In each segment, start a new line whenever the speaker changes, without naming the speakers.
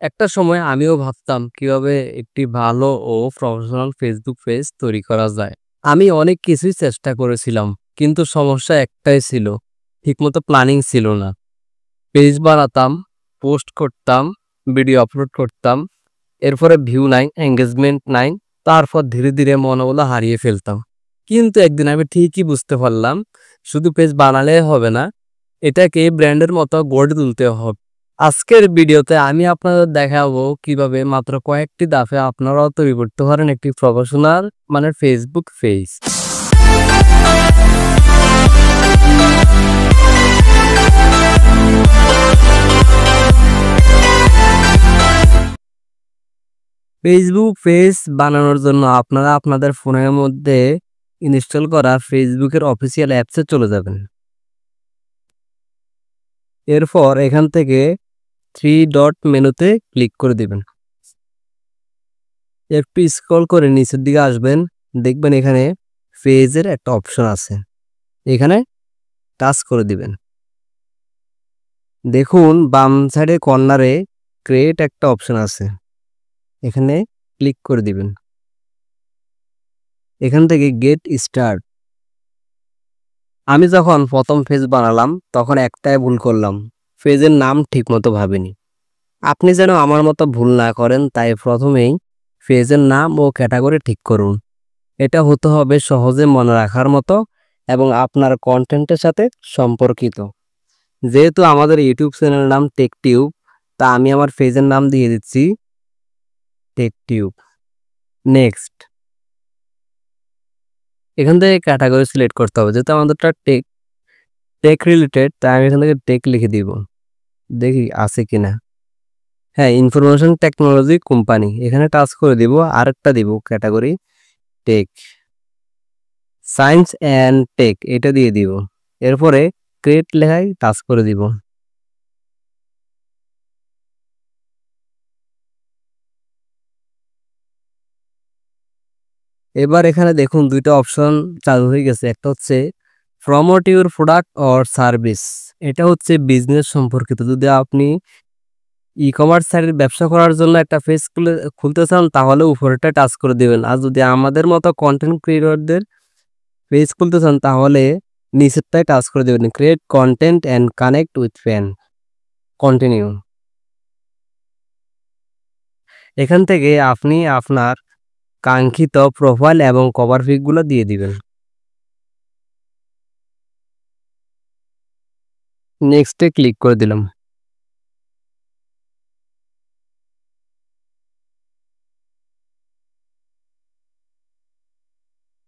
একটা সময় আমিও ভাবতাম কিভাবে একটি ভালো ও প্রফেশনাল ফেসবুক পেজ তৈরি করা যায়। আমি অনেক কিছুই চেষ্টা করেছিলাম, কিন্তু সমস্যা একটাই ছিল, ঠিকমতো প্ল্যানিং ছিল না। পেজ বানাতাম, পোস্ট করতাম, ভিডিও আপলোড করতাম, এরপরে ভিউ নাই, এঙ্গেজমেন্ট নাই। তারপর ধীরে ধীরে মনোবল হারিয়ে ফেলতাম। কিন্তু একদিন আমি ঠিকই বুঝতে পারলাম, শুধু পেজ বানালে হবে না, এটাকে ব্র্যান্ডের মতো গড়ে তুলতে হবে। আজকের ভিডিওতে আমি আপনাদের দেখাবো কিভাবে মাত্র কয়েকটি ধাপে আপনারাও তৈরি করতে পারেন একটি প্রফেশনাল মানে ফেসবুক পেজ। ফেসবুক পেজ বানানোর জন্য আপনারা আপনাদের ফোনের মধ্যে ইনস্টল করা ফেসবুকের অফিসিয়াল অ্যাপসে চলে যাবেন। এরপর এখান থেকে থ্রি ডট মেনুতে ক্লিক করে দিবেন। একটু স্ক্রল করে নিচের দিকে আসবেন, দেখবেন এখানে পেজের একটা অপশন আছে, এখানে টাচ করে দিবেন। দেখুন বাম সাইডে কর্নারে ক্রিয়েট একটা অপশন আছে, এখানে ক্লিক করে দিবেন। এখান থেকে গেট স্টার্ট। আমি যখন প্রথম পেজ বানালাম তখন একটাই ভুল করলাম, পেজের নাম ঠিকমতো ভাবিনি। আপনি যেন আমার মতো ভুল না করেন, তাই প্রথমেই পেজের নাম ও ক্যাটাগরি ঠিক করুন। এটা হতে হবে সহজে মনে রাখার মতো এবং আপনার কন্টেন্টের সাথে সম্পর্কিত। যেহেতু আমাদের ইউটিউব চ্যানেলের নাম টেক টিউব, তা আমি আমার পেজের নাম দিয়ে দিচ্ছি টেক টিউব। নেক্সট, এখান থেকে ক্যাটাগরি সিলেক্ট করতে হবে, যেহেতু আমাদেরটা টেক টেক রিলেটেড, তাই আমি এখান থেকে টেক লিখে দিব, দেখি আছে কিনা। হ্যাঁ, ইনফরমেশন টেকনোলজি কোম্পানি, এখানে টাচ করে দিব। আরেকটা দিব category tech, science and tech, এটা দিয়ে দিব। এরপরে ক্রিয়েট লেখায় টাচ করে দিব। এবার এখানে দেখুন দুইটা অপশন চালু হয়ে গেছে। একটা হচ্ছে promote your product or service, এটা হচ্ছে বিজনেস সম্পর্কিত। যদি আপনি ই কমার্স সাইটের ব্যবসা করার জন্য একটা পেজ খুলতে চান, তাহলে উপরেটা টাচ করে দেবেন। আর যদি আমাদের মতো কন্টেন্ট ক্রিয়েটরদের পেজ খুলতে চান, তাহলে নিচেরটায় টাচ করে দেবেন, create content and connect with fan, continue. এখান থেকে আপনি আপনার কাঙ্ক্ষিত প্রোফাইল এবং কভার পিকগুলো দিয়ে দিবেন। নেক্সটে ক্লিক করে দিলাম।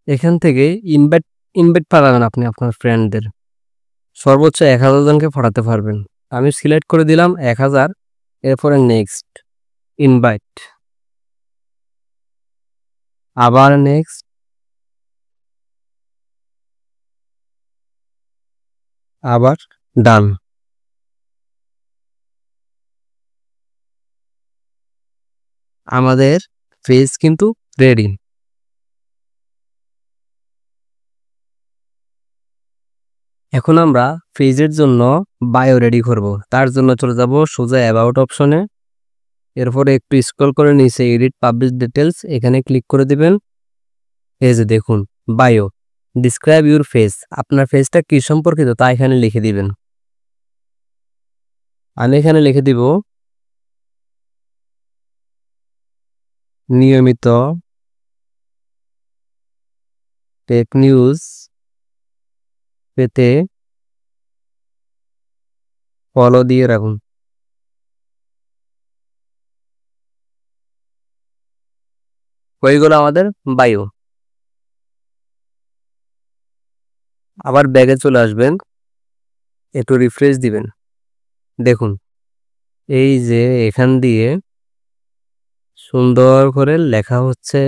এখান থেকে ইনভাইট ইনভাইট পাঠাবেন আপনি আপনার ফ্রেন্ডদের, সর্বোচ্চ 1000 জনকে পাঠাতে পারবেন। আমি সিলেক্ট করে দিলাম 1000। এরপরে নেক্সট, ইনভাইট, আবার নেক্সট, আবার ডান। আমাদের পেজ কিন্তু রেডি। এখন আমরা পেজের জন্য বায়ো রেডি করব। তার জন্য চলে যাব সোজা অ্যাবাউট অপশনে। এরপরে একটু স্ক্রল করে নিচে এডিট পাবলিশ ডিটেলস, এখানে ক্লিক করে দিবেন। এই যে দেখুন বায়ো, ডিসক্রাইব ইউর ফেস, আপনার ফেসটা কি সম্পর্কিত তা এখানে লিখে দিবেন। আমি এখানে লিখে দিব নিয়মিত টেক নিউজ পেতে ফলো দিয়ে রাখুন। হয়ে গেল আমাদের বায়ো। আবার ব্যাগে চলে আসবেন, একটু রিফ্রেশ দিবেন। দেখুন এই যে এখান দিয়ে সুন্দর করে লেখা হচ্ছে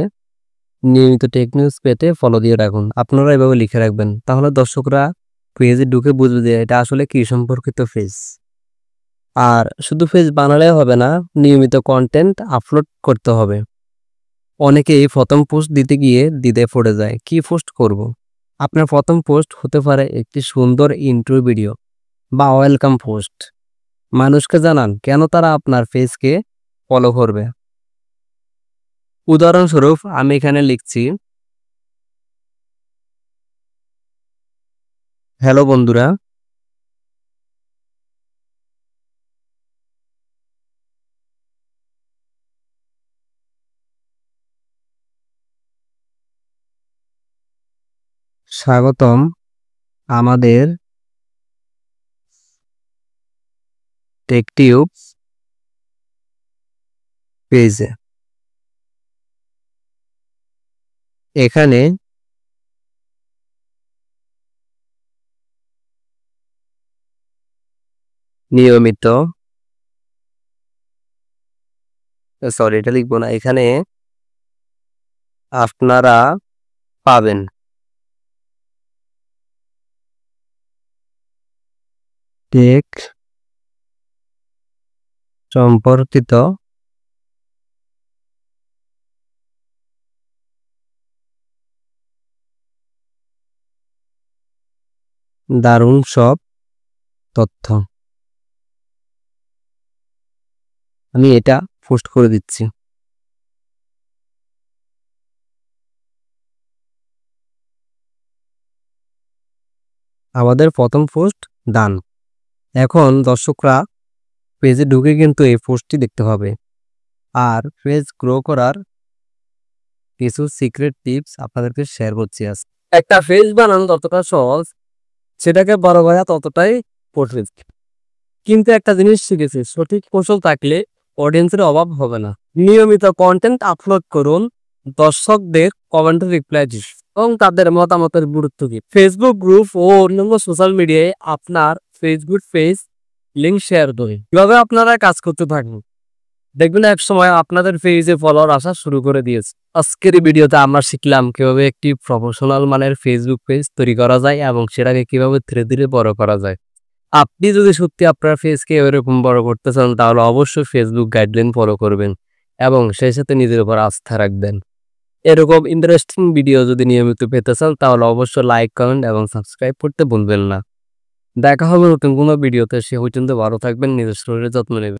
নিয়মিত টেক নিউজ পেতে ফলো দিয়ে রাখুন। আপনারা এভাবে লিখে রাখবেন, তাহলে দর্শকরা পেজে ঢুকে বুঝবে যে এটা আসলে কি সম্পর্কিত পেজ। আর শুধু পেজ বানালে হবে না, নিয়মিত কন্টেন্ট আপলোড করতে হবে। অনেকেই প্রথম পোস্ট দিতে গিয়ে দ্বিধায় পড়ে যায়, কি পোস্ট করব। আপনার প্রথম পোস্ট হতে পারে একটি সুন্দর ইন্ট্রো ভিডিও বা ওয়েলকাম পোস্ট। মানুষকে জানান কেন তারা আপনার পেজকে ফলো করবে। উদাহরণস্বরূপ আমি এখানে লিখছি, হ্যালো বন্ধুরা, স্বাগতম আমাদের টেকটিউব পেজে। এখানে নিয়মিত, সরি এটা লিখবো না, এখানে আপনারা পাবেন টেক সম্পর্কিত দারুণ সব তথ্য। আমি এটা পোস্ট করে দিচ্ছি। আমাদের প্রথম পোস্ট ডান। এখন দর্শকরা পেজে ঢুকে কিন্তু এই পোস্টটি দেখতে হবে। আর পেজ গ্রো করার কিছু সিক্রেট টিপস আপনাদেরকে শেয়ার করছি আজ। একটা পেজ বানানো ততটা সহজ, সেটাকে বড় করা ততটাই কঠিন। কিন্তু একটা জিনিস শিখেছি, সঠিক কৌশল থাকলে অডিয়েন্সের অভাব হবে না। নিয়মিত কন্টেন্ট আপলোড করুন, দর্শকদের কমেন্টে রিপ্লাই দিন এবং তাদের মতামতের গুরুত্ব দিন। ফেসবুক গ্রুপ ও অন্যান্য সোশ্যাল মিডিয়ায় আপনার ফেসবুক পেজ লিঙ্ক শেয়ার করুন। কিভাবে আপনারা কাজ করতে থাকুন, দেখবেন এক সময় আপনাদের পেজে ফলোয়ার আসা শুরু করে দিয়েছে। আজকের এই ভিডিওতে আমরা শিখলাম কিভাবে একটি প্রফেশনাল মানের ফেসবুক পেজ তৈরি করা যায় এবং সেটাকে কিভাবে ধীরে ধীরে বড় করা যায়। আপনি যদি সত্যি আপনার পেজকে এরকম বড় করতে চান তাহলে অবশ্যই ফেসবুক গাইডলাইন ফলো করবেন এবং সেই সাথে নিজের উপর আস্থা রাখবেন। এরকম ইন্টারেস্টিং ভিডিও যদি নিয়মিত পেতে চান তাহলে অবশ্যই লাইক, কমেন্ট এবং সাবস্ক্রাইব করতে ভুলবেন না। দেখা হবে নতুন কোনো ভিডিওতে। সে পর্যন্ত ভালো থাকবেন, নিজের শরীরের যত্ন নেবেন।